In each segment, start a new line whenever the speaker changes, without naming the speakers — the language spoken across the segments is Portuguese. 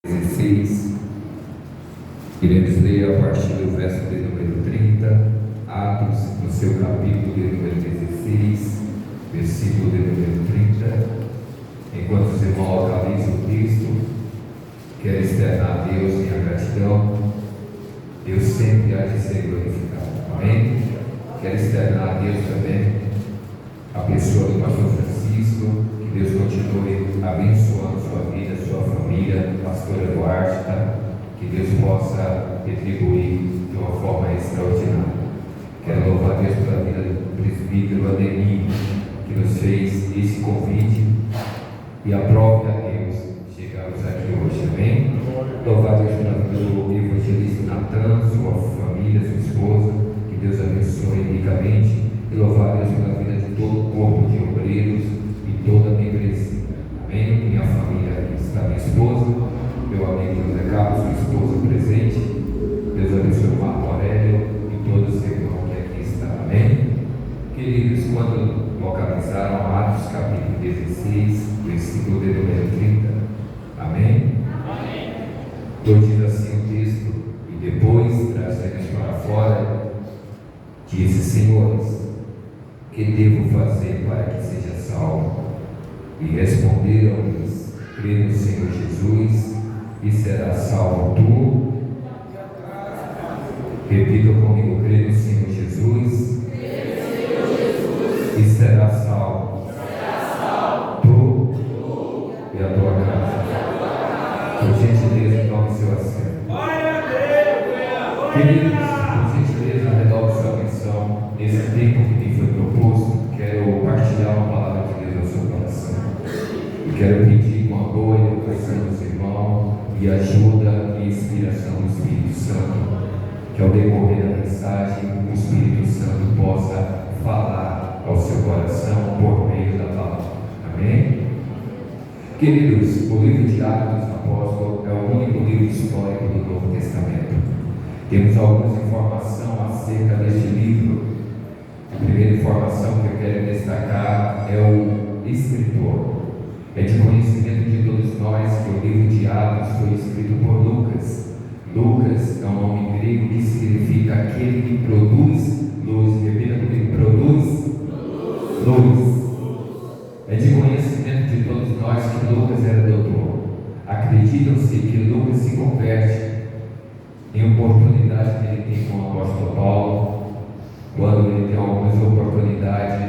16, iremos ler a partir do verso de número 30, Atos, no seu capítulo de número 16, versículo de número 30. Enquanto os irmãos localizam o texto, quero externar a Deus minha gratidão. Deus sempre há de ser glorificado. Amém? Quero externar a Deus também a pessoa do pastor Francisco. Que Deus continue abençoando sua vida, sua família, pastora Duarte, tá? Que Deus possa retribuir de uma forma extraordinária. Quero louvar a Deus pela vida do presbítero Ademir, que nos fez esse convite, e aprove a Deus chegarmos aqui hoje. Amém? Louvar a Deus pela vida do evangelista Natan, sua família, sua esposa. Que Deus abençoe ricamente. E louvar a Deus pela vida de todo o corpo de obreiros e toda a minha igreja. Amém? Minha família aqui está, minha esposa, meu amigo José Carlos, sua esposa presente. Deus abençoe o Marco Aurélio e todos os irmãos que aqui estão. Amém? Queridos, quando localizaram Atos capítulo 16, versículo de número 30. Amém? Amém. Então diz assim o texto: e depois, trazendo para fora, disse: Senhores, que devo fazer para que seja salvo? E responderam-lhes: crê no Senhor Jesus e será salvo tu. Repita comigo: crê no Senhor Jesus e será salvo tu e a tua casa. Por gentileza, tome seu assento. Queridos, por gentileza, redobra sua atenção. Nesse tempo que me foi proposto, quero partilhar uma palavra de Deus ao seu coração. E quero pedir com a boa educação dos irmãos e ajuda e inspiração do Espírito Santo, que ao decorrer da mensagem, o Espírito Santo possa falar ao seu coração por meio da palavra. Amém? Queridos, o livro de Atos dos Apóstolos é o único livro histórico do Novo Testamento. Temos algumas informações acerca deste livro. A primeira informação que eu quero destacar é o escritor. É de conhecimento de todos nós que o livro de Atos foi escrito por Lucas. Lucas é um nome grego que significa aquele que produz luz. Repita comigo: produz luz. É de conhecimento de todos nós que Lucas era doutor. Acreditam-se que Lucas se converte em oportunidade que ele tem com o apóstolo Paulo. Quando ele tem algumas oportunidades,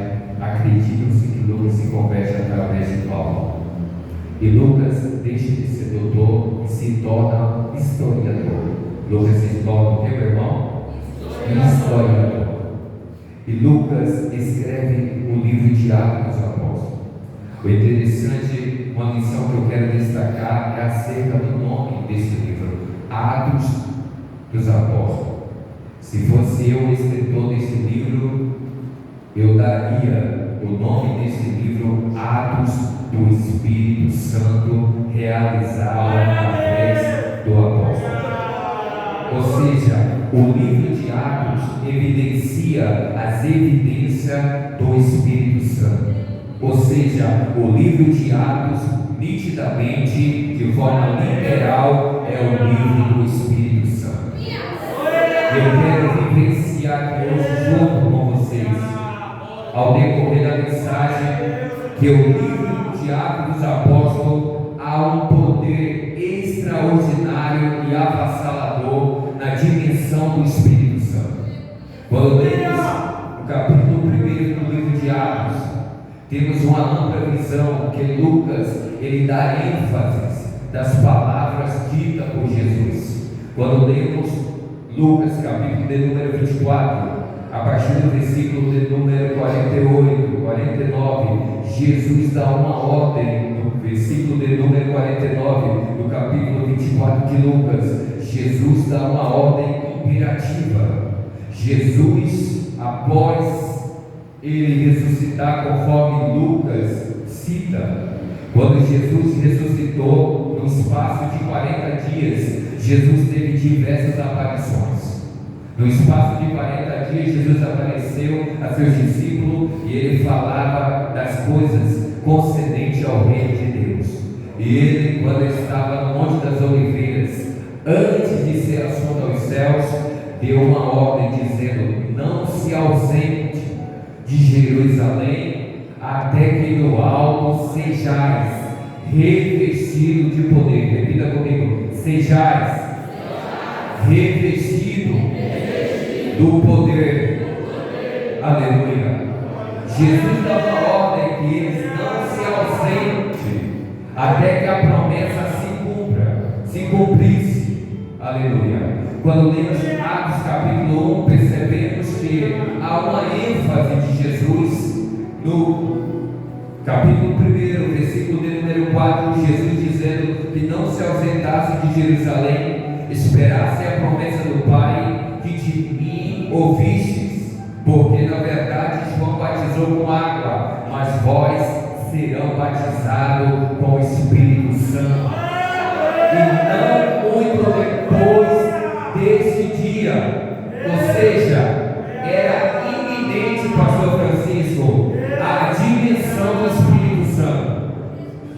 acreditam-se que Lucas se converte através de Paulo. E Lucas deixa de ser doutor e se torna historiador. Lucas se torna o que, meu irmão? Historiador. E Lucas escreve o livro de Atos dos Apóstolos. O interessante, uma lição que eu quero destacar é acerca do nome desse livro, Atos dos Apóstolos. Se fosse eu o escritor desse livro, eu daria o nome desse livro Atos do Espírito Santo realizado através do apóstolo. Ou seja, o livro de Atos evidencia as evidências do Espírito Santo. Ou seja, o livro de Atos, nitidamente, de forma literal, é o livro do Espírito Santo. Eu quero vivenciar aqui hoje junto com vocês, ao decorrer da mensagem, que o livro de Atos dos Apóstolos há um poder extraordinário e avassalador na dimensão do Espírito Santo. Quando lemos o capítulo 1 do livro de Atos, temos uma ampla visão que Lucas ele dá ênfase das palavras ditas por Jesus. Quando lemos Lucas capítulo de número 24, a partir do versículo de número 48, 49, Jesus dá uma ordem. No versículo de número 49 do capítulo 24 de Lucas, Jesus dá uma ordem imperativa. Jesus, após ele ressuscitar, conforme Lucas cita, quando Jesus ressuscitou, no espaço de 40 dias, Jesus teve diversas aparições. No espaço de 40 dias, Jesus apareceu a seus discípulos e ele falava das coisas concedentes ao reino de Deus. E ele, quando estava no Monte das Oliveiras, descer assunto aos céus, deu uma ordem dizendo: não se ausente de Jerusalém, até que do alto sejais revestido de poder. Repita comigo: sejais revestido do poder. Aleluia. Jesus dá uma ordem que eles não se ausentem até que a promessa se cumprisse. Aleluia. Quando lemos Atos capítulo 1, percebemos que há uma ênfase de Jesus no capítulo 1, versículo de número 4, Jesus dizendo que não se ausentasse de Jerusalém, esperasse a promessa do Pai que de mim ouvistes, porque na verdade João batizou com água, mas vós serão batizados com o Espírito Santo. E não muito depois desse dia, ou seja, era iminente, pastor Francisco, a dimensão do Espírito Santo.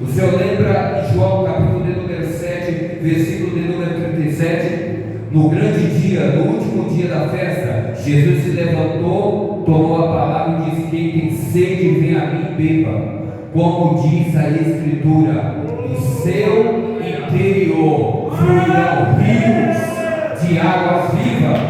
O senhor lembra de João capítulo de número 7, versículo de número 37? No grande dia, no último dia da festa, Jesus se levantou, tomou a palavra e disse: quem tem sede, vem a mim e beba. Como diz a Escritura, do seu interior fluirão rios de águas vivas.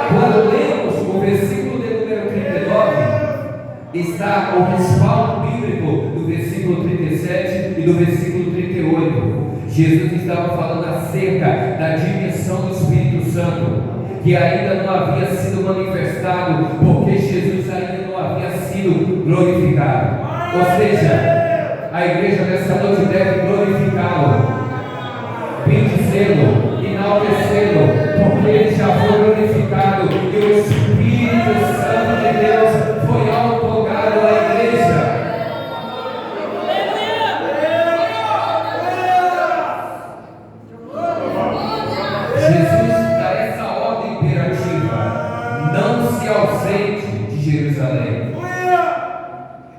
Quando lemos o versículo de número 39, está o respaldo bíblico do versículo 37 e do versículo 38. Jesus estava falando acerca da dimensão do Espírito Santo, que ainda não havia sido manifestado, porque Jesus ainda não havia sido glorificado. Ou seja, a igreja nessa noite deve glorificá-lo, bendizê-lo, enaltecê-lo, porque ele já foi glorificado e o Espírito Santo de Deus foi outorgado à igreja. Jesus dá essa ordem imperativa: não se ausente de Jerusalém.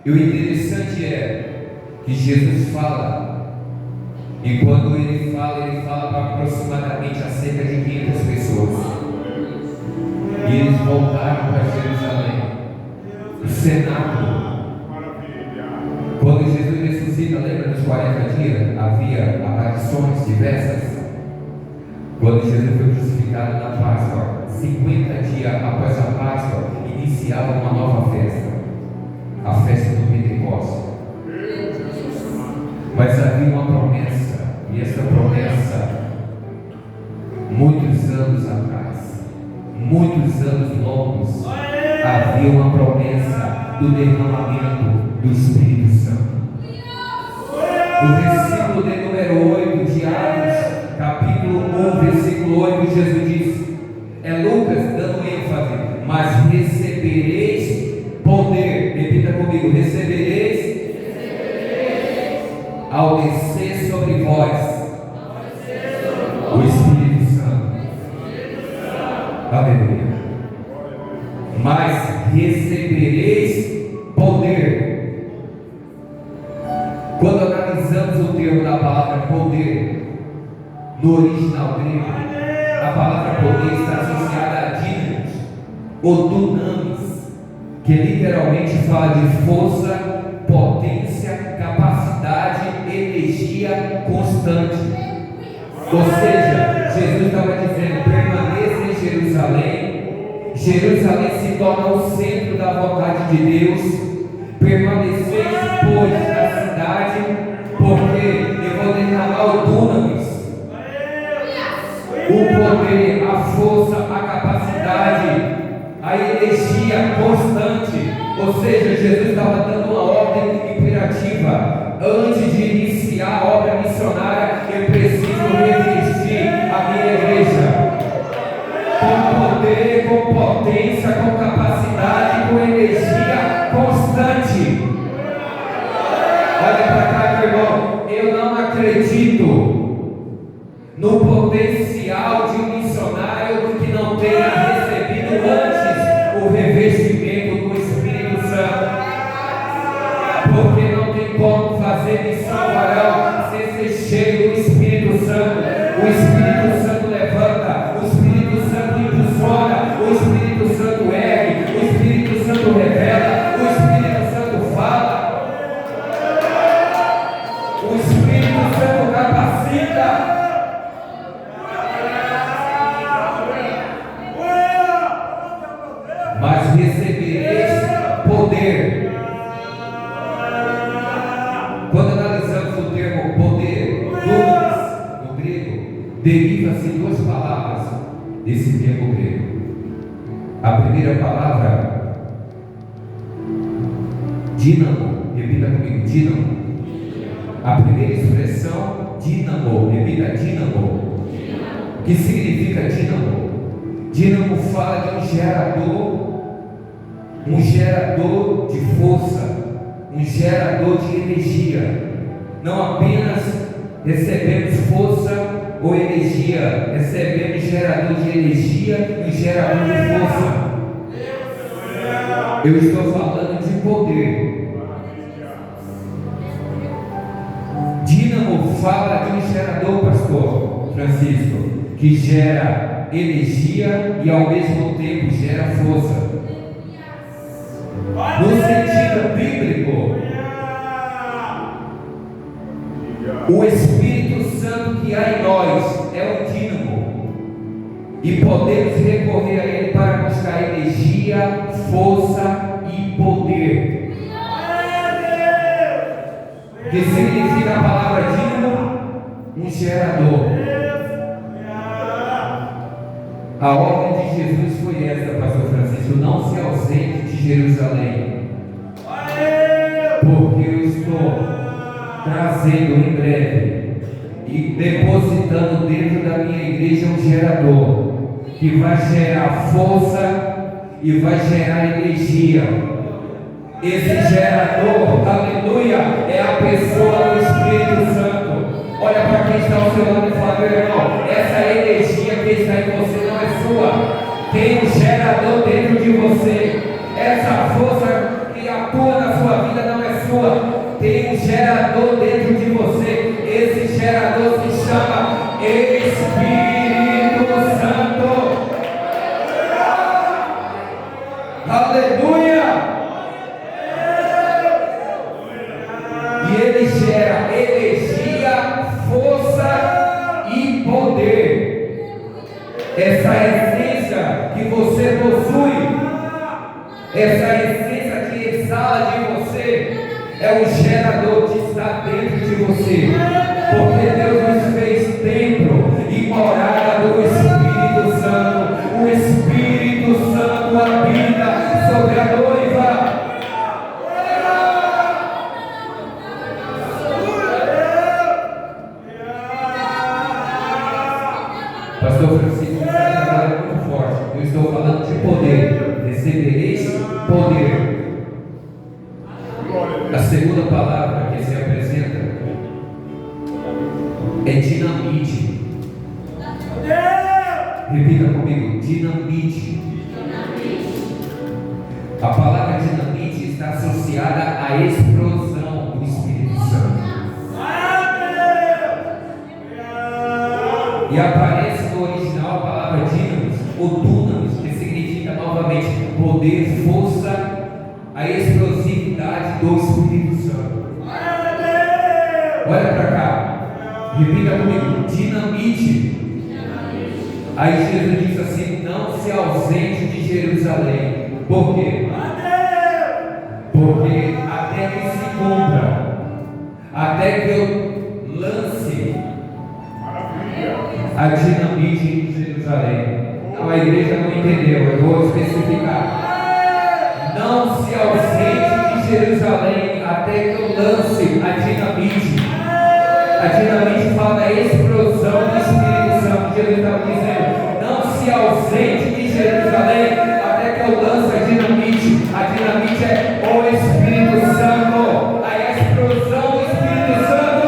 E o interessante é que Jesus fala, e quando ele fala para aproximadamente acerca de 500 pessoas. E eles voltaram para Jerusalém. O cenáculo. Quando Jesus ressuscita, lembra dos 40 dias? Havia aparições diversas. Quando Jesus foi crucificado na Páscoa, 50 dias após a Páscoa, iniciava uma nova festa, a festa do Pentecostes. Mas havia uma promessa, e essa promessa, muitos anos atrás, muitos anos longos, havia uma promessa do derramamento do Espírito Santo. No versículo de número 8 de Atos, capítulo 1, versículo 8, Jesus diz, é Lucas dando ênfase: mas recebereis poder. Repita comigo: recebereis ao descer sobre vós o Espírito Santo. Aleluia. Mas recebereis poder. Quando analisamos o termo da palavra poder no original grego, a palavra poder está associada a dínamos ou dunamis, que literalmente fala de força, potência, capacidade, energia constante. Ou seja, Jesus estava dizendo: permaneça em Jerusalém. Jerusalém se torna o centro da vontade de Deus. Permaneceis, pois, na cidade, porque eu vou derramar o dunamis, o poder, a força, a capacidade, a energia constante. Ou seja, Jesus estava dando uma ordem imperativa: antes de iniciar a obra missionária, eu preciso revestir a minha igreja com poder, com potência, com capacidade, com energia constante. Olha para cá, meu irmão, eu não acredito no potencial de um missionário que não tenha recebido antes o revestimento do Espírito Santo, porque não tem como fazer missão varão sem ser cheio deriva-se duas palavras desse termo grego. A primeira palavra, dínamo, repita comigo, dínamo. A primeira expressão, dínamo, repita, dínamo. O que significa dínamo? Dínamo fala de um gerador de força, um gerador de energia. Não apenas recebemos força ou energia, recebemos gerador de energia e gerador de força. Eu estou falando de poder. Dínamo fala de um gerador, pastor Francisco, que gera energia e ao mesmo tempo gera força. No sentido bíblico, o Espírito Santo que há em nós é o dínamo, e podemos recorrer a ele para buscar energia, força e poder. Que significa a palavra dínamo? Um gerador. A ordem de Jesus foi esta, pastor Francisco: não se ausente de Jerusalém, porque eu estou trazendo em breve e depositando dentro da minha igreja um gerador que vai gerar força e vai gerar energia. Esse gerador, aleluia, é a pessoa do Espírito Santo. Olha para quem está ao seu lado e fala: meu irmão, essa energia que está em você não é sua. Tem um gerador dentro de você. Essa força que atua na sua vida não é sua. Tem um gerador dentro de você. Esse gerador se chama Espírito Santo. Aleluia! E ele gera energia, força e poder. Essa essência que você possui, essa essência que exala de você, é o gerador que está dentro de você. Porque Deus nos fez templo e morada do Espírito Santo. O Espírito Santo habita sobre a noiva. Pastor Francisco, essa palavra é muito forte. Eu estou falando de poder. Recebereis poder. A segunda palavra que se apresenta é dinamite. Repita comigo: dinamite. A palavra dinamite está associada à explosão do Espírito Santo. E aparece no original a palavra dinamis, ou dunamis, que significa novamente poder, força, a explosividade do Espírito Santo. Olha para cá, repita comigo: dinamite. Aí Jesus diz assim: não se ausente de Jerusalém. Por quê? Porque até que se cumpra, até que eu lance a dinamite em Jerusalém. Não, a igreja não entendeu, eu vou especificar. Não se ausente de Jerusalém até que eu lance a dinamite. A dinamite fala da explosão do Espírito Santo. Jesus estava dizendo: não se ausente de Jerusalém até que eu lance a dinamite. A dinamite é o Espírito Santo, a explosão do Espírito Santo.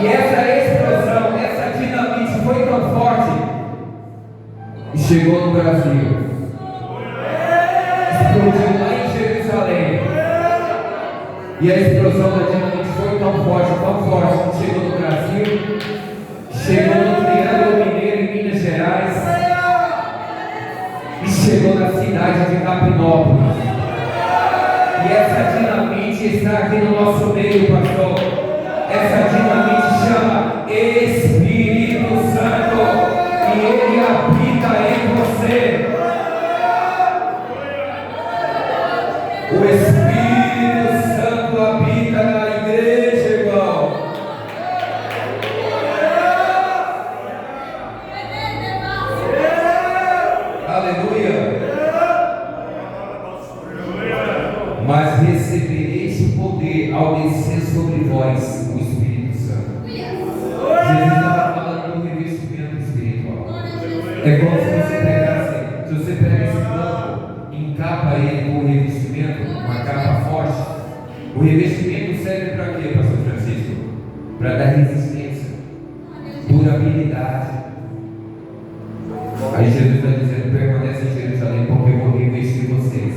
E essa explosão, essa dinamite foi tão forte e chegou no Brasil. Explodiu lá em Jerusalém. E a explosão da dinamite foi tão forte, que chegou no Brasil, chegou no Triângulo Mineiro, em Minas Gerais, e chegou na cidade de Capinópolis. E essa dinamite está aqui no nosso meio, pastor. Essa dinamite chama Espírito Santo, e ele habita em você. O Espírito Santo habita na igreja, irmão. É como se você pegasse, se você pega esse banco, encapa ele com um revestimento, uma capa forte. O revestimento serve para quê, pastor Francisco? Para dar resistência, durabilidade. Aí Jesus está dizendo: permanece em Jerusalém, porque eu vou revestir vocês.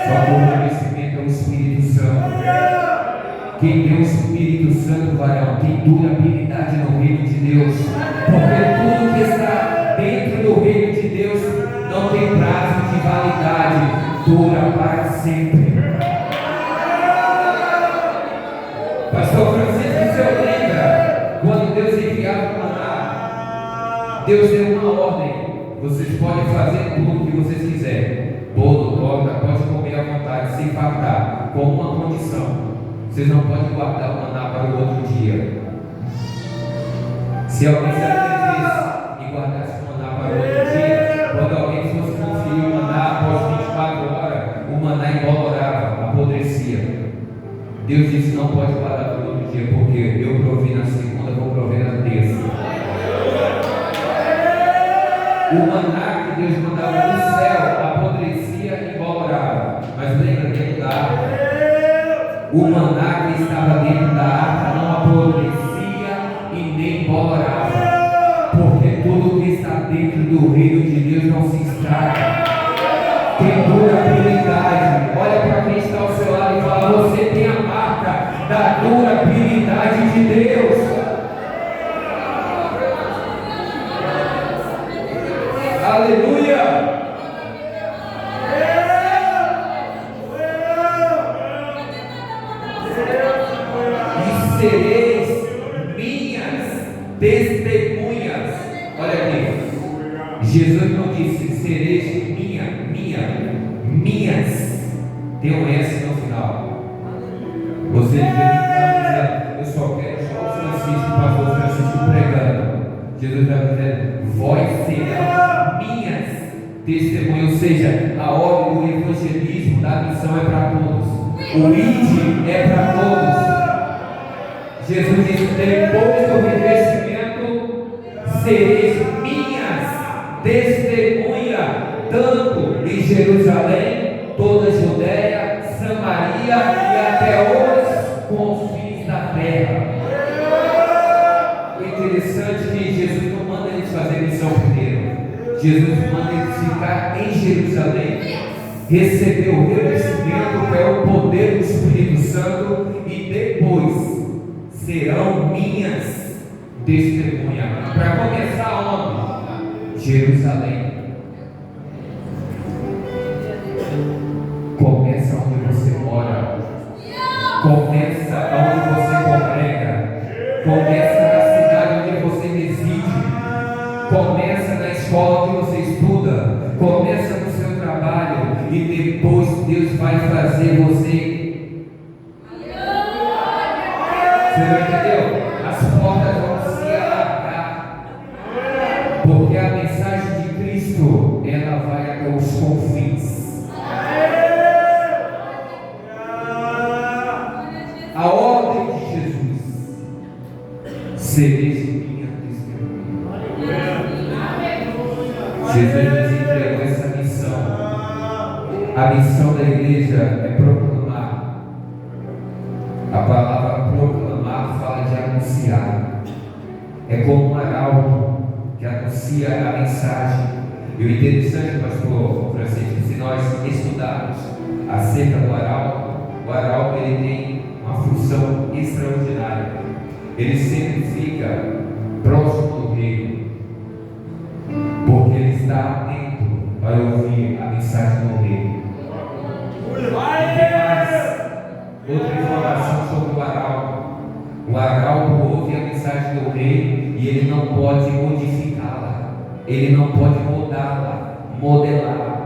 Só que o revestimento é o Espírito Santo. Quem tem o Espírito Santo, varão, tem durabilidade no reino de Deus. Porque tudo que está dentro do reino de Deus não tem prazo de validade, dura para sempre. Pastor Francisco, o senhor lembra quando Deus enviava o maná? Deus deu uma ordem: vocês podem fazer tudo o que vocês quiserem, bolo, torta, pode comer à vontade, sem fartar, com uma condição: vocês não podem guardar o maná para o outro dia. Se alguém se atrevesse e guardasse o maná para o outro dia, quando alguém fosse conferir o maná após 24 horas, o maná embolorava, apodrecia. Deus disse: não pode guardar para o outro dia, porque eu provi na segunda, vou prover na terça. O maná que Deus mandava do céu apodrecia e embolorava. Mas lembra, dentro da arca, o maná que estava dentro da arca não apodrecia e nem embolorava, porque tudo que está dentro do reino de Deus não se estraga, tem durabilidade. Olha para quem está ao seu lado e fala: você tem a marca da durabilidade de Deus. Aleluia! E sereis minhas testemunhas. Olha aqui, Jesus não disse sereis minhas. Tem um S no final. Você dizendo: eu só quero só o Francisco, o pastor Francisco pregando. Jesus está dizendo: vós serão minhas testemunhas. Ou seja, a ordem do evangelismo, da missão é para todos. O ID é para todos. Jesus disse: depois do revestimento, sereis minhas testemunhas, tanto em Jerusalém, toda a Judéia, Samaria e até os confins da terra. O interessante é que Jesus não manda eles fazer missão primeiro. Jesus manda eles ficar em Jerusalém, receber o revestimento, que é o poder do Espírito Santo, e depois serão minhas testemunhas. Para começar onde? Jerusalém. Começa onde você mora. Começa onde você congrega. Começa na cidade onde você reside. Começa na escola que você estuda. Começa no seu trabalho. E depois Deus vai fazer você. Você não entendeu? As portas vão se alargar. Porque a mensagem de Cristo, ela vai até os confins. A ordem de Jesus: sereis minha testemunha. Jesus nos entregou essa missão. A missão da igreja é proclamar. A palavra proclamar fala de anunciar. É como um arauto que anuncia a mensagem. E o interessante, pastor Francisco, se nós estudarmos acerca do arauto, o arauto ele tem uma função extraordinária. Ele sempre fica próximo do reino, porque ele está atento para ouvir a mensagem do reino. E tem mais outra informação sobre o arauto. O arauto ouve a mensagem do rei e ele não pode modificá-la, ele não pode modelar.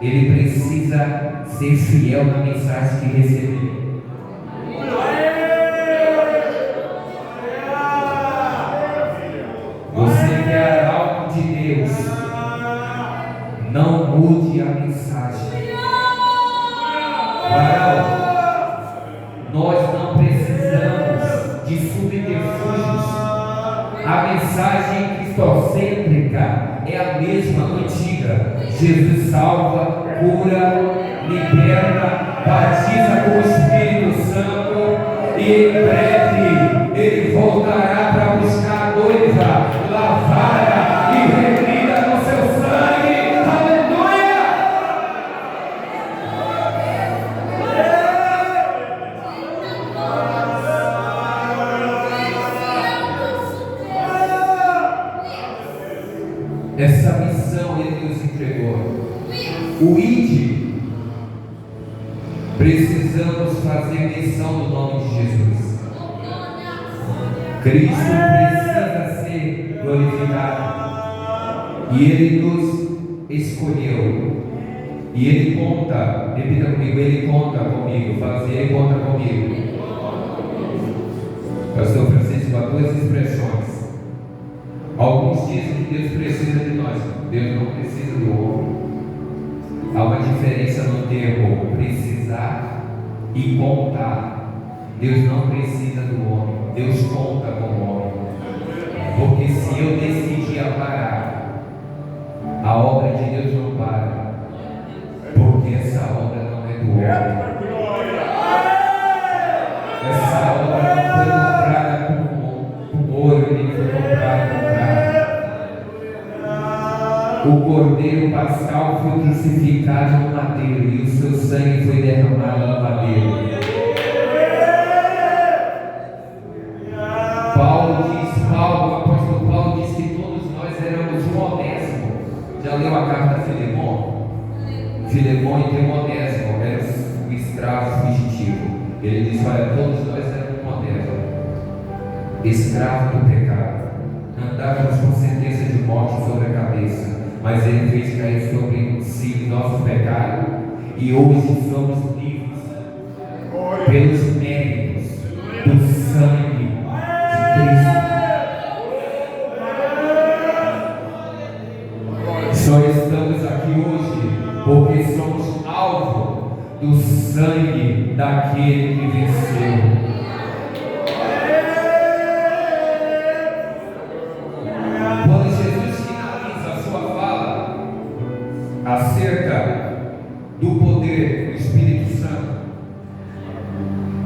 Ele precisa ser fiel na mensagem que recebeu. Você que é arauto de Deus, não mude a mensagem. Varão, nós não precisamos de subterfúgios. A mensagem que a mesma antiga. Jesus salva, cura, liberta, batiza com o Espírito Santo, e em breve Ele voltará para buscar a noiva, lavada e remida no seu sangue. Aleluia! Essa missão Ele nos entregou. O ID. Precisamos fazer menção do nome de Jesus. Cristo precisa ser glorificado. E Ele nos escolheu. E Ele conta, repita comigo, Ele conta comigo. Fala assim, Ele conta comigo. Pastor Francisco, há duas expressões. Alguns dizem que Deus precisa de nós. Deus não precisa do homem. Há uma diferença no termo precisar e contar. Deus não precisa do homem. Deus conta com o homem. Porque se eu decidir parar, a obra de Deus não para. Porque essa obra não é do homem. Essa obra não foi comprada com ouro, nem foi comprada com prata. O Cordeiro Pascal foi crucificado no madeiro e o seu sangue foi derramado no madeiro. O apóstolo Paulo diz que todos nós éramos um Onésimo. Já leu a carta a Filemon? Filemon e tem um Onésimo, era um escravo fugitivo. Ele diz: olha, todos nós éramos um Onésimo, escravo do pecado. Andávamos com sentença de morte sobre a cabeça, mas Ele fez cair sobre si nosso pecado, e hoje somos livres pelos méritos do sangue de Cristo. Só estamos aqui hoje porque somos alvo do sangue daquele que venceu. Acerca do poder do Espírito Santo,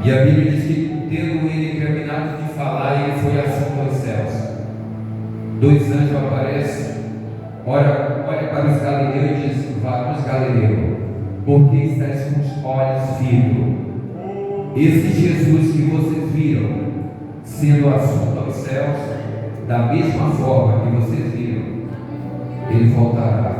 e a Bíblia diz que, tendo ele terminado de falar, ele foi assunto aos céus. Dois anjos aparecem, olha para os galileus e diz: varões galileus, porque estáis com os olhos fitos? Esse Jesus que vocês viram sendo assunto aos céus, da mesma forma que vocês viram, Ele voltará.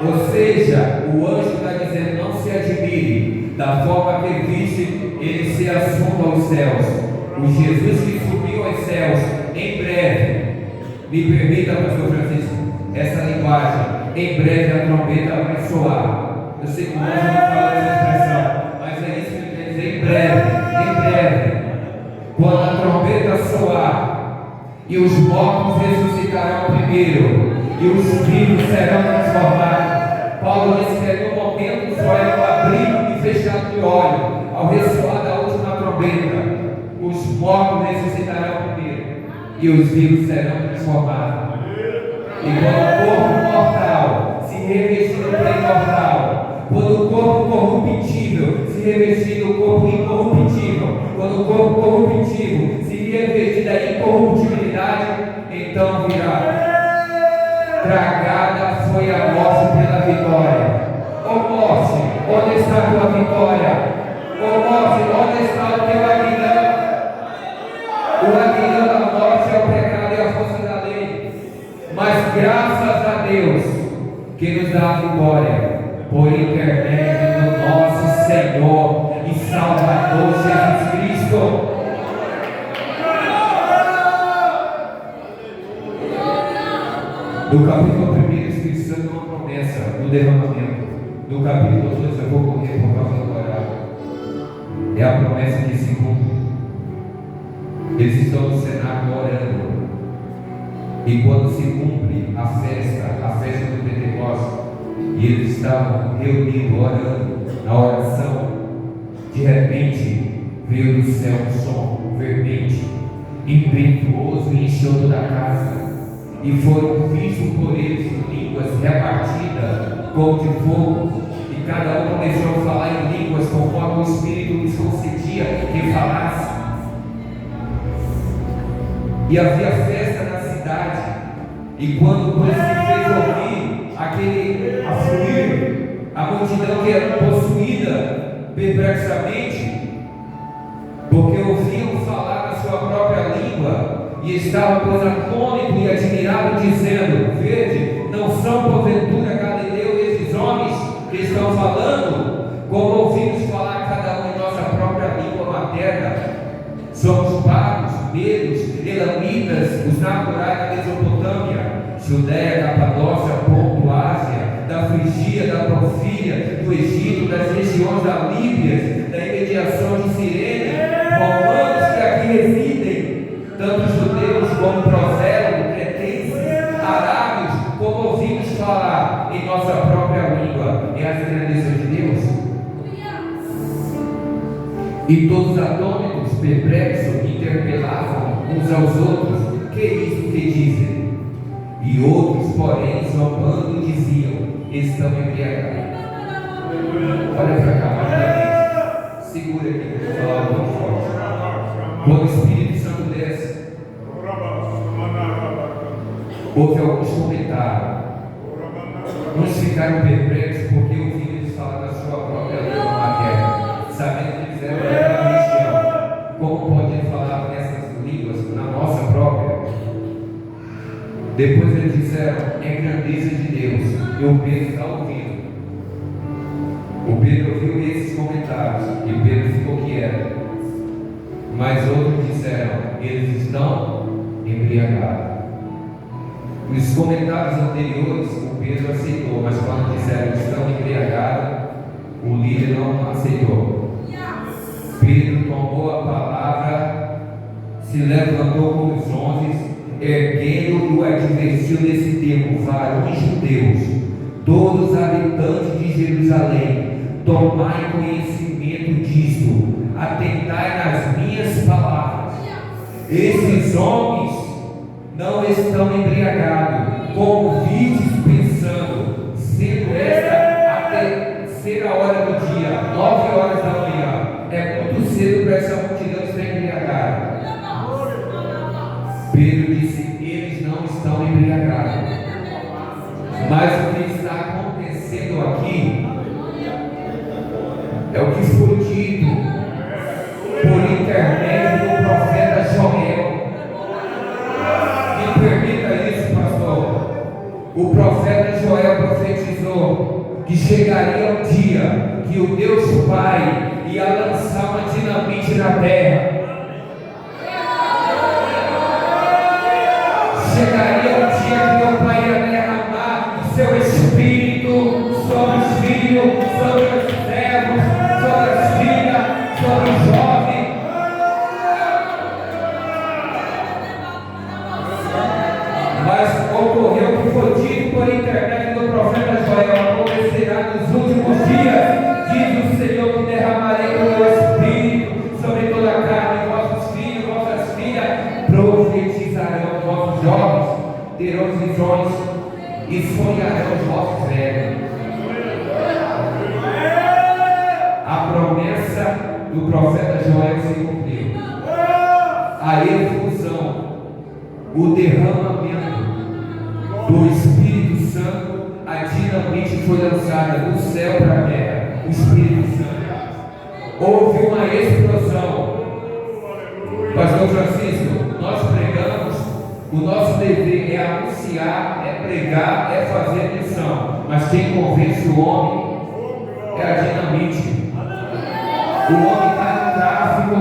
Ou seja, o anjo está dizendo: não se admire da forma que viste ele ser assunto aos céus. O Jesus que subiu aos céus, em breve, me permita, pastor Francisco, essa linguagem, em breve a trombeta vai soar. Eu sei que o anjo não fala essa expressão, mas é isso que ele quer dizer: em breve, quando a trombeta soar, e os mortos ressuscitarão primeiro, e os vivos serão transformados. Paulo disse que no momento os olhos abrir e fechar de olho, ao ressoar da última trombeta, os mortos ressuscitarão primeiro, e os vivos serão transformados. E quando o corpo mortal se revestir do imortal, quando o corpo corruptível se revestir do corpo incorruptível, quando o corpo corruptível se revestir da incorruptibilidade, então virá. Tragada foi a morte pela vitória. Ó morte, onde está a tua vitória? Ó morte, onde está o teu aguilhão? O aguilhão da morte é o pecado e a força da lei. Mas graças a Deus que nos dá a vitória por intermédio do nosso Senhor e Salvador Jesus Cristo. No capítulo 1, o Espírito Santo é uma promessa do derramamento. No capítulo 2, eu vou correr por causa do horário. É a promessa que se cumpre. Eles estão no cenáculo orando. E quando se cumpre a festa do Pentecostes, e eles estavam reunidos, orando, na oração, de repente veio do céu um som fervente, impetuoso e encheu toda a casa. E foram vistos por eles línguas repartidas como de fogo, e cada um começou a falar em línguas conforme o Espírito lhes concedia que falasse. E havia festa na cidade, e quando se fez ouvir aquele afluir, a multidão que era possuída perplexamente, porque ouviam falar na sua própria língua, e estavam, pois, atônitos e admirados, dizendo: vede, não são porventura galileus esses homens que estão falando? Como ouvimos falar cada um em nossa própria língua materna? Somos pardos, medos, elamitas, os naturais da Mesopotâmia, Judéia, Capadócia, Ponto, Ásia, da Frigia, da Profília, do Egito, das regiões da Líbia, da imediação de Cirene, romanos que aqui residem, tanto judeus como prosélitos, cretenses, arábios, como ouvimos falar em nossa própria língua, é as grandezas de Deus. E todos atônitos, perplexos, interpelavam uns aos outros: que é isso que dizem? E outros, porém, zombando, diziam: estão embriagados. Olha para cá, Maria, segura aqui, que eu vou falar muito forte. Quando o Espírito Santo desce, houve alguns comentários. Uns ficaram perplexos porque ouviram eles falar da sua própria língua materna, sabendo que eles eram daquela região. Como podem falar nessas línguas, na nossa própria? Depois eles disseram: é grandeza de Deus. E o Pedro está ouvindo. O Pedro ouviu esses comentários e Pedro ficou quieto. Mas outros disseram: eles estão embriagados. Os comentários anteriores o Pedro aceitou, mas quando disseram que estão embriagados, o líder não aceitou. Pedro tomou a palavra, se levantou com os 11, erguendo-o, advertiu nesse termo: varões judeus, todos os habitantes de Jerusalém, tomai conhecimento disto, atentai nas minhas palavras. Esses homens não estão embriagados, como vistes pensando, sendo esta a terceira hora do dia, 9 horas da manhã. É muito cedo para essa multidão estar embriagada. Pedro disse: eles não estão embriagados. Mas o que está acontecendo aqui é o que foi dito por intermédio do profeta Joel. Me permita isso, pastor. O profeta Joel profetizou que chegaria um dia que o Deus Pai ia lançar uma dinamite na terra. Chegaria um dia que o Pai ia derramar o seu Espírito sobre os filhos, sobre os servos, sobre as filhas, sobre os jovens. Mas ocorreu o que foi dito por intermédio do profeta Joel: acontecerá nos últimos dias, diz o Senhor, que derramarei o meu Espírito sobre toda a carne, vossos filhos, vossas filhas profetizarão, vossos jovens terão visões e sonharão os vossos velhos. A promessa do profeta Joel se cumpriu. A efusão, o derramamento do Espírito Santo, a dinamite foi lançada do céu para a terra. O Espírito Santo, houve uma explosão. Pastor Francisco, nós pregamos, o nosso dever é anunciar, é pregar, é fazer missão, mas quem convence o homem é a dinamite. O homem está no tráfico,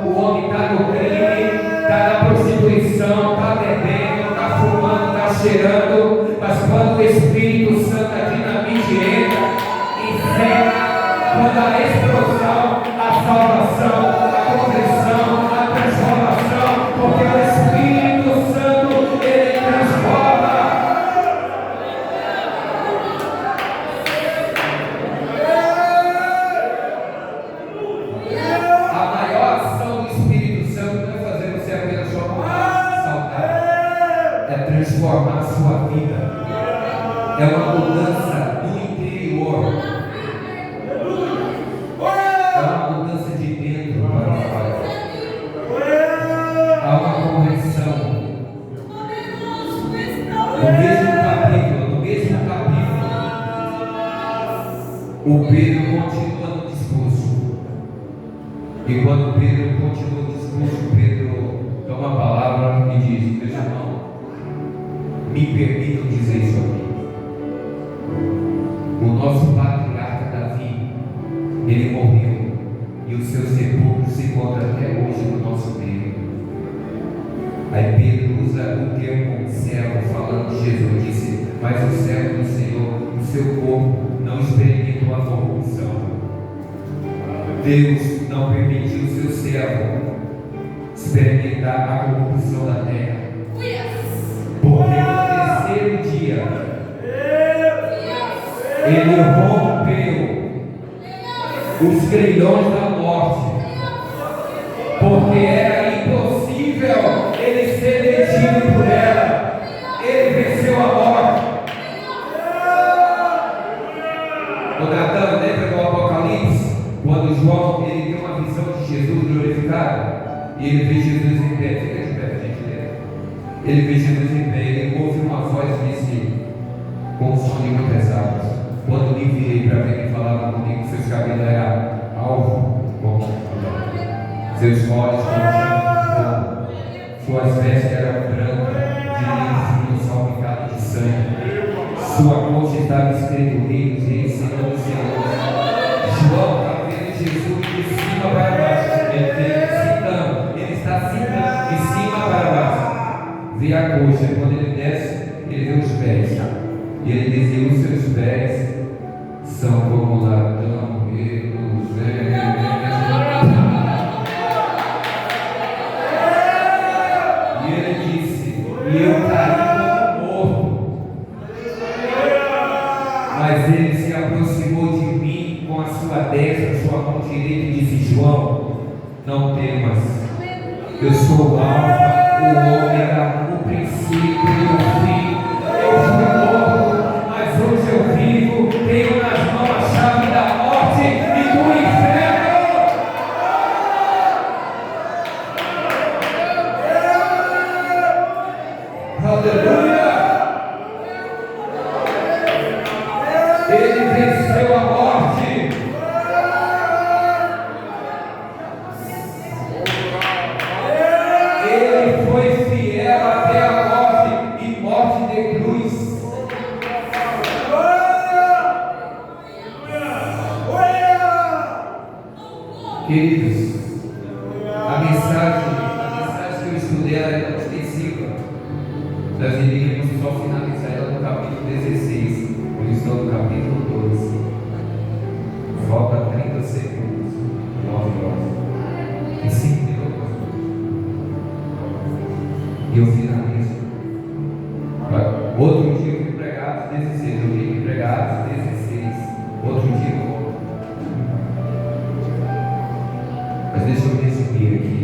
o homem está no crime, está na prostituição, está bebendo, está fumando, está cheirando, mas quando o Espírito Santo, a dinamite entra, encerra, quando a explosão, a salvação, a conversão, a transformação, porque o Espírito Santo, ele transforma. A maior ação do Espírito Santo não é fazer você apenas só É uma mudança no interior. É uma mudança de dentro para fora. Há uma correção. No mesmo capítulo, o Pedro continua no discurso. E quando Pedro continua no discurso, Pedro toma a palavra e diz: meus irmãos, me permitam dizer isso aqui. O nosso patriarca Davi, ele morreu e o seu sepulcro se encontra até hoje no nosso meio. Aí Pedro usa o termo servo, falando de Jesus, disse: mas o servo do Senhor, o seu corpo não experimentou a corrupção. Deus não permitiu o seu servo experimentar a corrupção da terra, porque no terceiro dia ele rompeu os grilhões da morte, porque era impossível ele ser detido por ela. Ele venceu a morte. O Natan, lembra do Apocalipse? Quando João ele tem uma visão de Jesus glorificado, e ele vê Jesus em pé. Fica de pé, gente. Ele vê Jesus em pé, ele ouve uma voz e disse, com um som muito pesado: quando me virei para ver quem falava comigo, seus cabelos eram alvo como seus olhos como fogo, suas vestes eram brancas, de linho salpicado de sangue, sua coxa estava escrito Rei dos Reis, Senhor dos Senhores. João está vendo Jesus de cima para baixo, ele está citando de cima para baixo. Vê a coxa, quando ele desce, ele vê os pés, e ele dizia: os seus pés são como latão reluzente. E ele disse: e eu caí como morto, mas ele se aproximou de mim com a sua destra, sua mão direita, e disse: João, não temas, eu sou o Alfa, o Ômega, o princípio e o fim. Eu fui morto, mas hoje eu vivo, tenho nas mãos a chave da morte e do inferno. Aleluia! Ele venceu a morte. Ele foi fiel até a morte, e morte de cruz. Queridos, a mensagem que eu estudei ela é tão extensiva. Nós iríamos só finalizar ela no capítulo 16. Eu estou no capítulo 12. Falta 30 segundos. 9 horas. E 5 minutos. E eu finalizo. Outro dia eu fui pregado 16. Eu vim pregado 16. Outro dia eu volto. Mas deixa eu resumir aqui.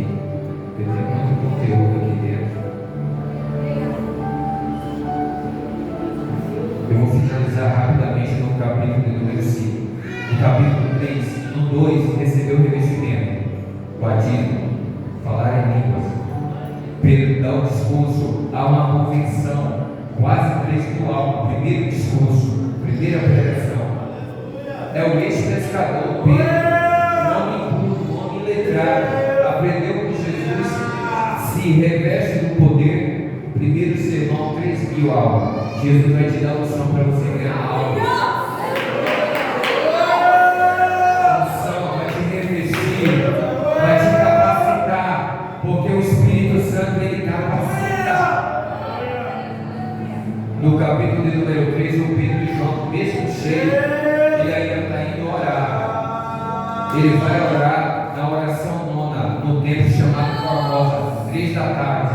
Porque tem muito conteúdo aqui dentro. Eu vou finalizar rapidamente no capítulo de número 5. No capítulo 3, no 2, recebeu o revestimento, o batismo, falar em línguas. Pedro dá um discurso, há uma convenção quase textual. Primeiro discurso, primeira pregação. É o ex-pescador Pedro, um homem culto, um homem letrado, aprendeu com Jesus, se reveste do poder. Primeiro sermão, 3.000 almas. Jesus vai te dar unção para você ganhar almas. Unção vai te revestir, vai te capacitar, porque o Espírito Santo ele capacita. No capítulo de número 3, o Pedro e João, mesmo cheio, ele ainda está indo orar. Ele vai orar na oração nona, no tempo chamado Formosa, 3 da tarde.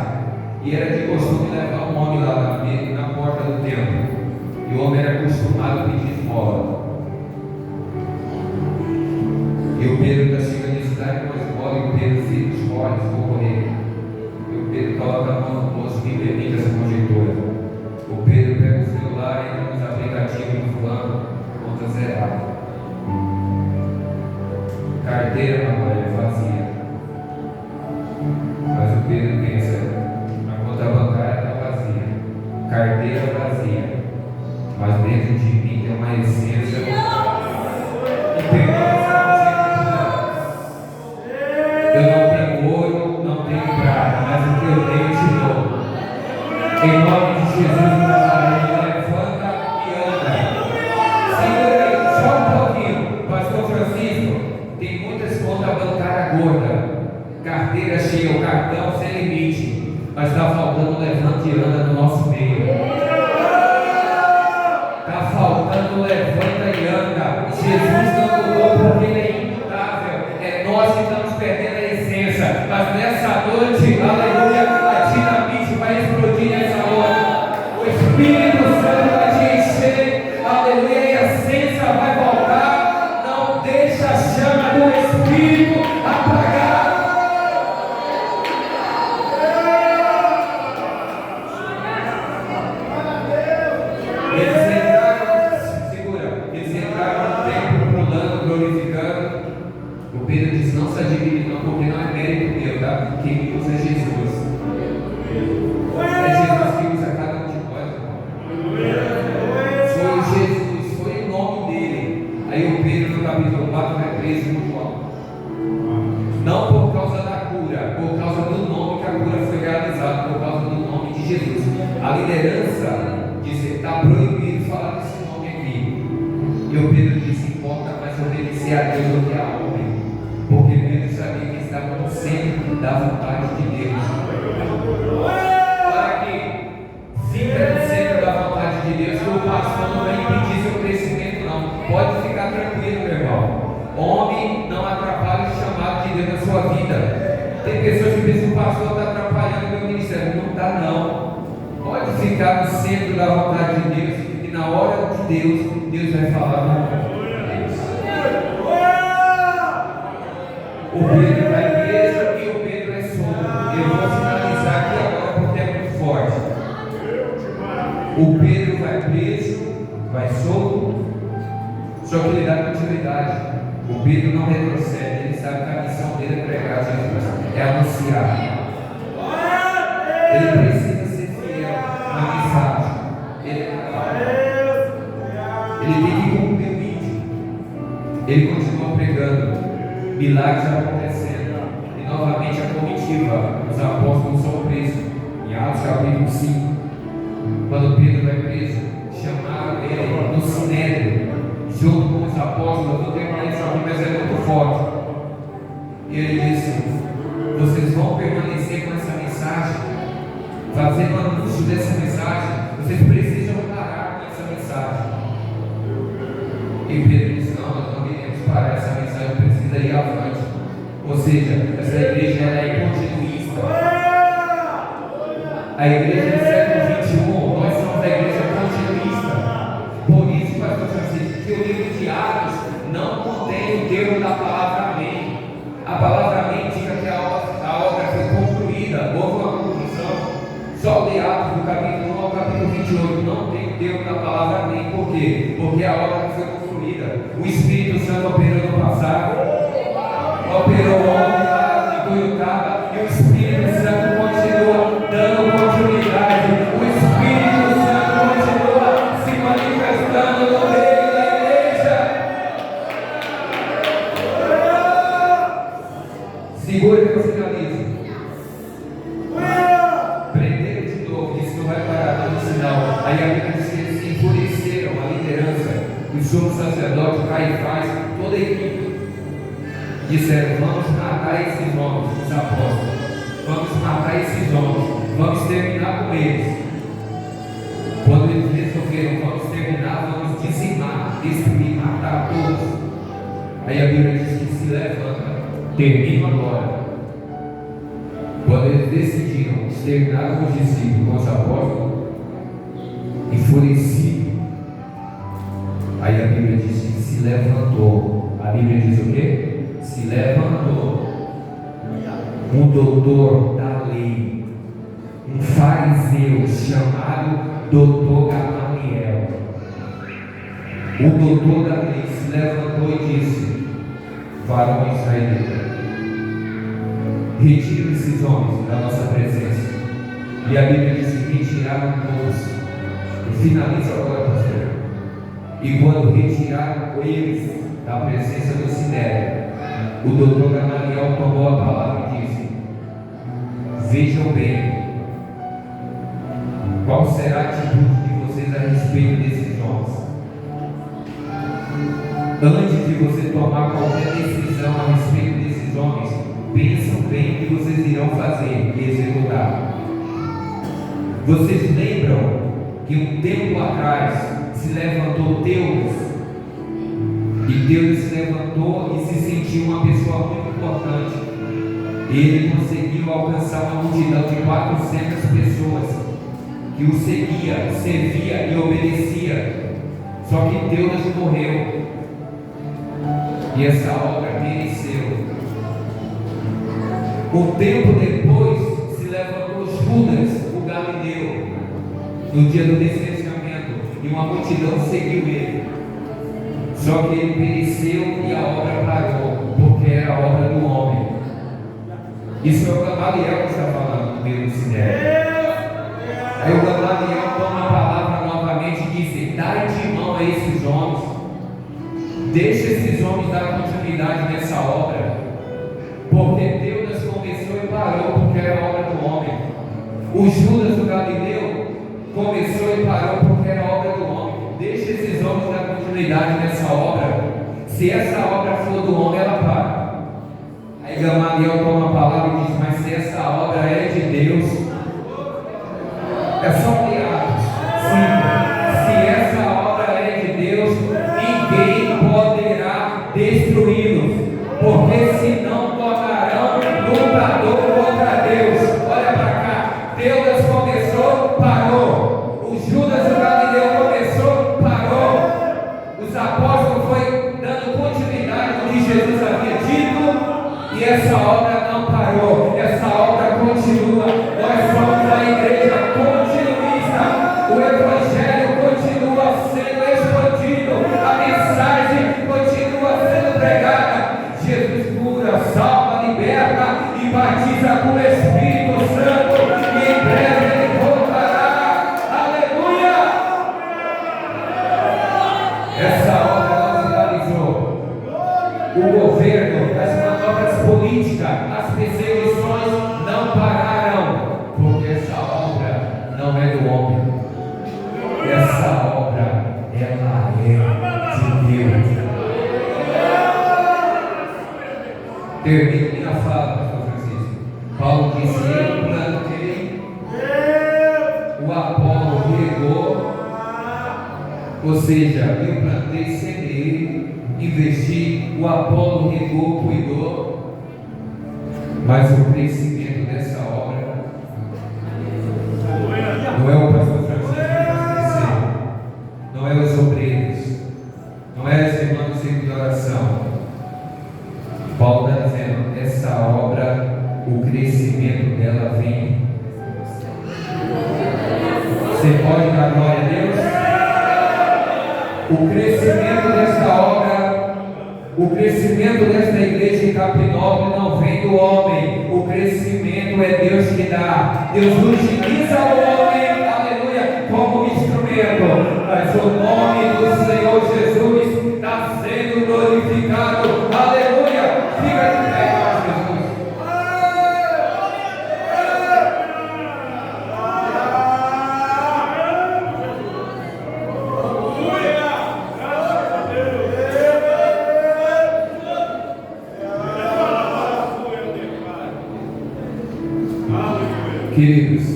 E era de costume levar um homem lá na porta do templo. E o homem era acostumado a pedir esmola. E o Pedro está chegando em cidade com a esmola. E o Pedro diz: esmola, vou correr. E o Pedro coloca a mão no bolso. Me permite essa conjectura. O Pedro pega o celular, entra nos aplicativos zerado. Carteira é vazia. Mas o Pedro pensa, a conta bancária está vazia, carteira vazia, mas dentro de mim tem uma essência. Eu não tenho ouro, não tenho prata, mas o que eu tenho te dou. Em nome de Jesus, levanta e anda. Segura aí, só um pouquinho. Pastor Francisco, tem muitas contas bancárias gordas, carteira cheia, o cartão sem limite, mas está faltando levante e anda no nosso meio. Está faltando levanta e anda. Jesus não mudou porque ele é imutável. É nós que estamos perdendo a essência. Mas nessa noite, aleluia, a dinamite vai explodir nessa hora. O Espírito Santo vai te encher, aleluia, e a essência vai voltar. Não deixa a chama do Espírito apagar. Pedro diz: não se admire não, porque não é mérito meu, tá? Quem me usa é Jesus. É Jesus que usa cada um de nós, irmão. Foi Jesus, foi o nome dele. Aí o Pedro no capítulo 4 vai preso no João. Não por causa da cura, por causa do nome que a cura foi realizada, por causa do nome de Jesus. A liderança disse: está proibido falar desse nome aqui. E o Pedro disse: importa mais obedecer a Deus do que a homem. Porque Pedro sabia que estava no centro da vontade de Deus. Para que fica no centro da vontade de Deus, que o pastor não vai impedir seu crescimento, não. Pode ficar tranquilo, meu irmão. Homem não atrapalha o chamado de Deus na sua vida. Tem pessoas que pensam que o pastor está atrapalhando o meu ministério. Não está, não. Pode ficar no centro da vontade de Deus, e na hora de Deus, Deus vai falar com Deus. O Pedro vai preso e o Pedro é solto. Eu vou finalizar aqui agora porque é muito forte. O Pedro vai preso, vai solto, só que ele dá continuidade. O Pedro não retrocede, ele sabe que a missão dele é pregar Jesus, é anunciar. Ele precisa ser fiel na mensagem. Ele tem que cumprir o vídeo. Ele continua pregando. Milagres acontecendo. E novamente a comitiva. Os apóstolos são presos. Em Atos capítulo 5. Quando Pedro vai preso, chamaram ele no Sinédrio, junto com os apóstolos. Eu vou terminar isso aqui, mas é muito forte. E ele disse: vocês vão permanecer com essa mensagem, fazendo o anúncio dessa mensagem. Vocês precisam parar com essa mensagem. E Pedro disse: não, nós não queremos parar essa mensagem, precisa ir avante. Ou seja, essa igreja é continuista. A igreja do século XXI, nós somos a igreja continuista. Por isso, pastor Francisco, que o livro de Atos não contém o termo da palavra amém. A palavra amém indica que a obra foi concluída, houve uma conclusão. Só o de Atos, do capítulo 1 ao capítulo 28, não tem o termo da palavra amém. Por quê? Porque a obra foi concluída. O Espírito Santo operou no passado, operou ontem lá em Goiutaba, e o Espírito Santo continua dando continuidade. O Espírito Santo continua se manifestando no meio da igreja. Segura que eu finalizo. Prenderam de novo, disse que não vai parar, dando sinal. Aí a Bíblia diz que eles se enfureceram, a liderança, o sumo sacerdote, Caifás, toda a equipe. Disseram: vamos matar esses homens, os apóstolos. Vamos matar esses homens. Vamos terminar com eles. Quando eles resolveram: vamos terminar, vamos dizimar, destruir, matar todos. Aí a Bíblia diz que se levanta. Termino agora. Quando eles decidiram exterminar com os discípulos, com os apóstolos, enfurecido. Aí a Bíblia diz que se levantou. A Bíblia diz o quê? Se levantou um doutor da lei, um fariseu chamado doutor Gamaliel. O doutor da lei se levantou e disse: varão israelita, retire esses homens da nossa presença. E a Bíblia diz que retiraram todos. Finaliza agora, pastor. E quando retiraram eles da presença do Sinédrio, o doutor Gamaliel tomou a palavra e disse: vejam bem, qual será a atitude de vocês a respeito desses homens? Antes de você tomar qualquer decisão a respeito desses homens, pensam bem o que vocês irão fazer e executar. Vocês lembram que um tempo atrás se levantou Deus, e Deus se levantou e se sentiu uma pessoa muito importante. Ele conseguiu alcançar uma multidão de 400 pessoas que o seguia, servia e obedecia. Só que Deus morreu e essa obra pereceu. Um tempo depois se levantou Judas, o Galileu, no dia do licenciamento, e uma multidão seguiu ele. Só que ele pereceu e a obra parou, porque era a obra do homem. Isso é o Gamaliel que está falando no meio do Sinédrio. Aí o Gamaliel toma a palavra novamente e diz: dai de mão a esses homens, deixa esses homens dar continuidade nessa obra, porque Deus começou e parou, porque era a obra do homem. O Judas do Galileu começou e parou, porque era a obra do homem. Deixa esses homens dar continuidade nessa obra. Se essa obra for do homem, ela para. Aí Gamaliel toma a palavra e diz: mas se essa obra é de Deus, é só ler Atos 5. Se essa obra é de Deus, ninguém poderá destruí-los, porque senão tornarão lutador contra Deus. Olha para cá, Deus começou, parou. O Judas do Galileu começou, parou. Os apóstolos foi dando continuidade no que Jesus havia dito, e essa obra não parou, essa obra continua. Nós somos a igreja continuista, o evangelho continua sendo expandido, a mensagem continua sendo pregada. Jesus cura, salva, liberta e batiza com o Espírito Santo, e em breve ele voltará. Aleluia! Essa obra não finalizou. O governo, as manobras políticas, as perseguições não pararam, porque essa obra não é do homem. Essa obra, ela é de Deus. Termino minha fala, pastor Francisco. Paulo disse: eu plantei, o Apolo regou, ou seja, eu plantei, semeei, investi, o Apolo regou, cuidou, mas o crescimento dessa obra não é o pastor Francisco que faz crescer, não é os obreiros, não é as irmãs do centro de oração. Paulo está dizendo: essa obra, o crescimento dela vem. Você pode dar glória a Deus? O crescimento dessa obra, o crescimento desta igreja em Capinópolis não vem do homem. O crescimento é Deus que dá. Deus utiliza o homem, aleluia, como instrumento. Mas o nome do Senhor Jesus está sendo glorificado. Aleluia. Fica de pé, Jesus. Queridos,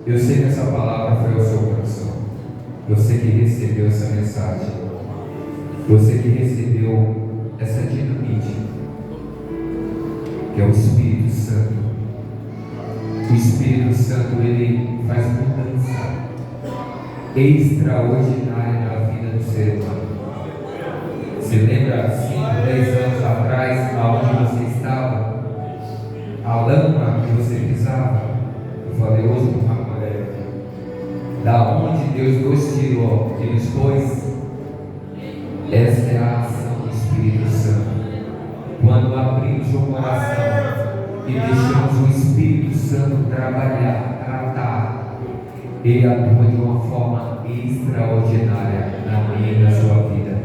eu sei que essa palavra foi ao seu coração. Você que recebeu essa mensagem, você que recebeu essa dinamite, que é o Espírito Santo. O Espírito Santo, ele faz mudança extraordinária na vida do ser humano. Você lembra 5, 10 anos atrás, aonde você estava? A lama que você pisava? Eu falei hoje para uma colega, da onde Deus nos tirou e nos pôs, essa é a e deixamos o Espírito Santo trabalhar, tratar, Ele atua de uma forma extraordinária na minha e na sua vida.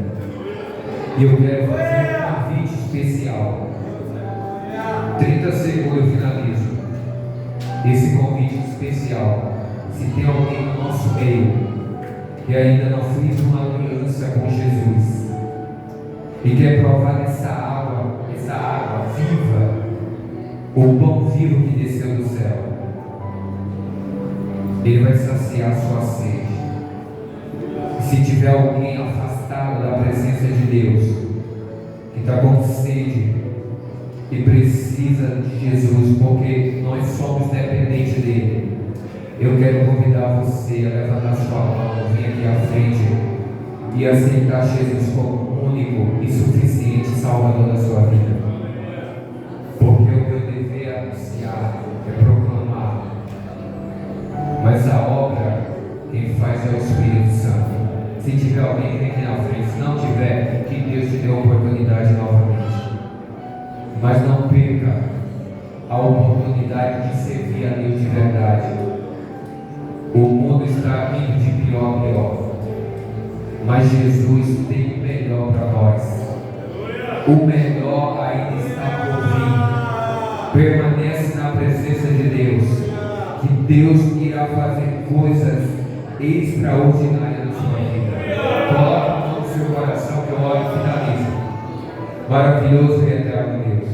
E eu quero fazer um convite especial. 30 segundos eu finalizo. Esse convite especial. Se tem alguém no nosso meio que ainda não fez uma aliança com Jesus e quer provar essa água viva, o pão vivo que desceu do céu, Ele vai saciar a sua sede. Se tiver alguém afastado da presença de Deus, que está com sede e precisa de Jesus, porque nós somos dependentes dele, eu quero convidar você a levantar sua mão, vir aqui à frente e aceitar Jesus como único e suficiente Salvador da sua vida. Porque o meu dever é anunciar, é proclamar, mas a obra quem faz é o Espírito Santo. Se tiver alguém que vem aqui na frente, se não tiver, que Deus te dê a oportunidade novamente. Mas não perca a oportunidade de servir a Deus de verdade. O mundo está indo de pior a pior, mas Jesus tem o melhor para nós. O melhor ainda está por vir. Permanece na presença de Deus, que Deus irá fazer coisas extraordinárias na sua vida. Coloque a mão no seu coração que eu oro e finalizo. Maravilhoso e eterno Deus,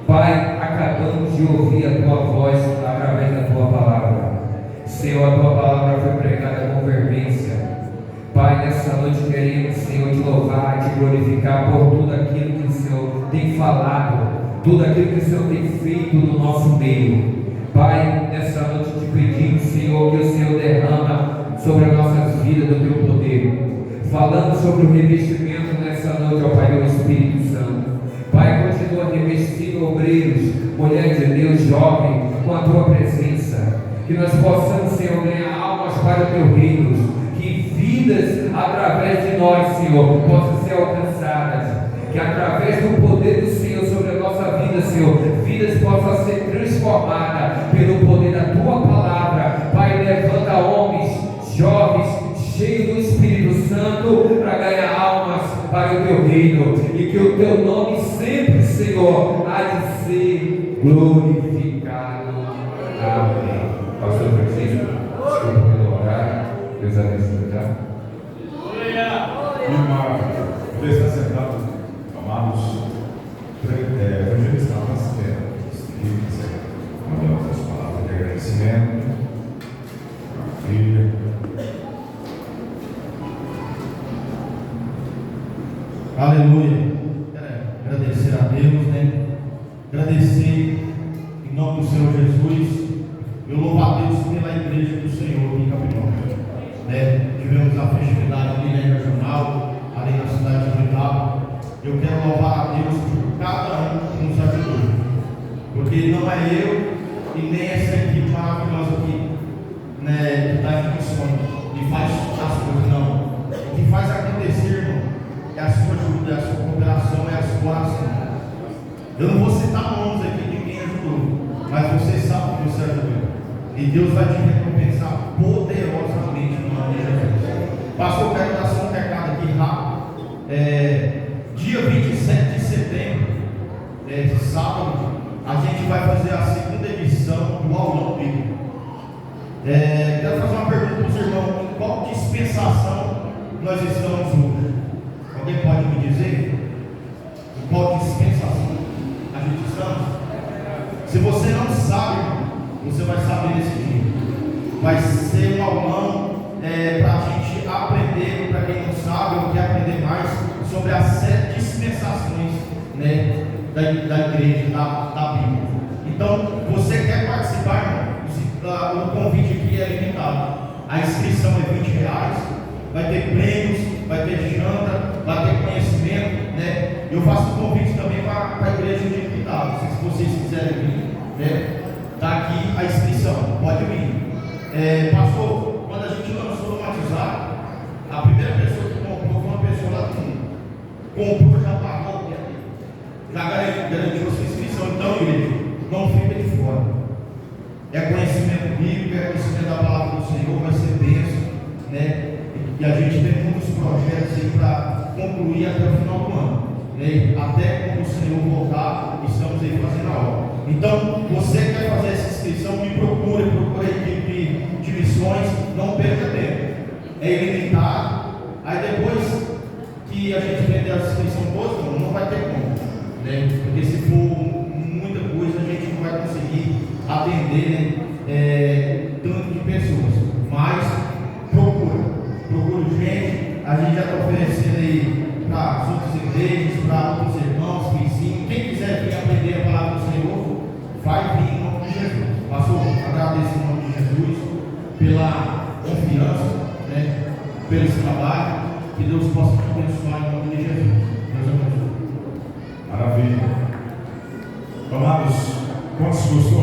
Pai, acabamos de ouvir a Tua voz através da Tua palavra. Senhor, a Tua palavra foi pregada com fervência. Pai, nessa noite queremos, Senhor, te louvar, te glorificar por tudo aquilo que o Senhor tem falado, tudo aquilo que o Senhor tem feito no nosso meio. Pai, nessa noite te pedimos, Senhor, que o Senhor derrama sobre as nossas vidas do Teu poder, falando sobre o revestimento nessa noite, ó Pai, do Espírito Santo. Pai, continua revestindo obreiros, mulheres de Deus, jovens, com a Tua presença, que nós possamos, Senhor, ganhar almas para o Teu reino, que vidas através de nós, Senhor, possam ser alcançadas, que através do poder do Senhor sobre a nossa vida, Senhor, vidas possam ser transformadas pelo poder da Tua palavra. Pai, levanta homens, jovens, cheios do Espírito Santo, para ganhar almas para o Teu reino, e que o Teu nome sempre, Senhor, há de ser glorificado. Amém. Pastor Francisco, desculpa pelo horário, Deus abençoe, tá?
Por estar sentado, amados, evangelista Nascimento, mandamos as palavras de agradecimento à filha.
Aleluia. Agradecer a Deus, né? Agradecer em nome do Senhor Jesus. Eu louvo a Deus pela igreja do Senhor aqui em Capinópolis, né? Tivemos a festividade ali na regional, ali na cidade de Itabo. Eu quero louvar a Deus por cada um que nos ajudou, porque não é eu e nem essa equipe maravilhosa aqui, né, que está em missões e faz as coisas, não. O que faz acontecer, irmão, é a sua ajuda, é a sua cooperação, é a sua oração. Eu não vou citar nomes aqui de quem ajudou, mas você sabe que você ajudou. E Deus vai te recompensar poderosamente no nome de Jesus. Pastor, eu quero dar só um recado aqui rápido. Dia 27 de setembro, sábado, a gente vai fazer a segunda edição do aulão bíblico. Quero fazer uma pergunta para os irmãos: em qual dispensação nós estamos hoje? Alguém pode me dizer? Em qual dispensação a gente estamos? Se você não sabe, você vai saber nesse dia. Vai ser um aulão para a gente aprender, para quem não sabe ou quer aprender mais, sobre as 7 dispensações, né, da igreja, da Bíblia. Então, você quer participar, irmão? O convite aqui é limitado. A inscrição é R$20, vai ter prêmios, vai ter janta, vai ter conhecimento, né? Eu faço um convite também para a igreja de Itabo. Se vocês quiserem vir, né? Está aqui a inscrição, pode vir. Pastor, quando a gente lançou no WhatsApp, a primeira pessoa que comprou foi uma pessoa lá que comprou, já pagou, já garantiu a sua inscrição. Então, igreja, não bíblica, conhecimento da palavra do Senhor, vai ser bênção, né? E a gente tem muitos projetos aí para concluir até o final do ano, né? Até quando o Senhor voltar, estamos aí fazendo a obra. Então, você que quer fazer essa inscrição, me procure a equipe de missões, não perca tempo. É ilimitado. Aí depois que a gente vender a inscrição toda, não vai ter como, né? Porque se for muita coisa, a gente não vai conseguir atender, né, tanto de pessoas. Mas procura gente. A gente já está oferecendo aí para as outras igrejas, para outros irmãos, vizinhos. Quem quiser vir aprender a palavra do Senhor, vai vir em nome de Jesus. Pastor, agradeço em nome de Jesus pela confiança, né, pelo esse trabalho. Que Deus possa te abençoar em nome de Jesus. Deus abençoe.
Maravilha. Amados, quantos gostou?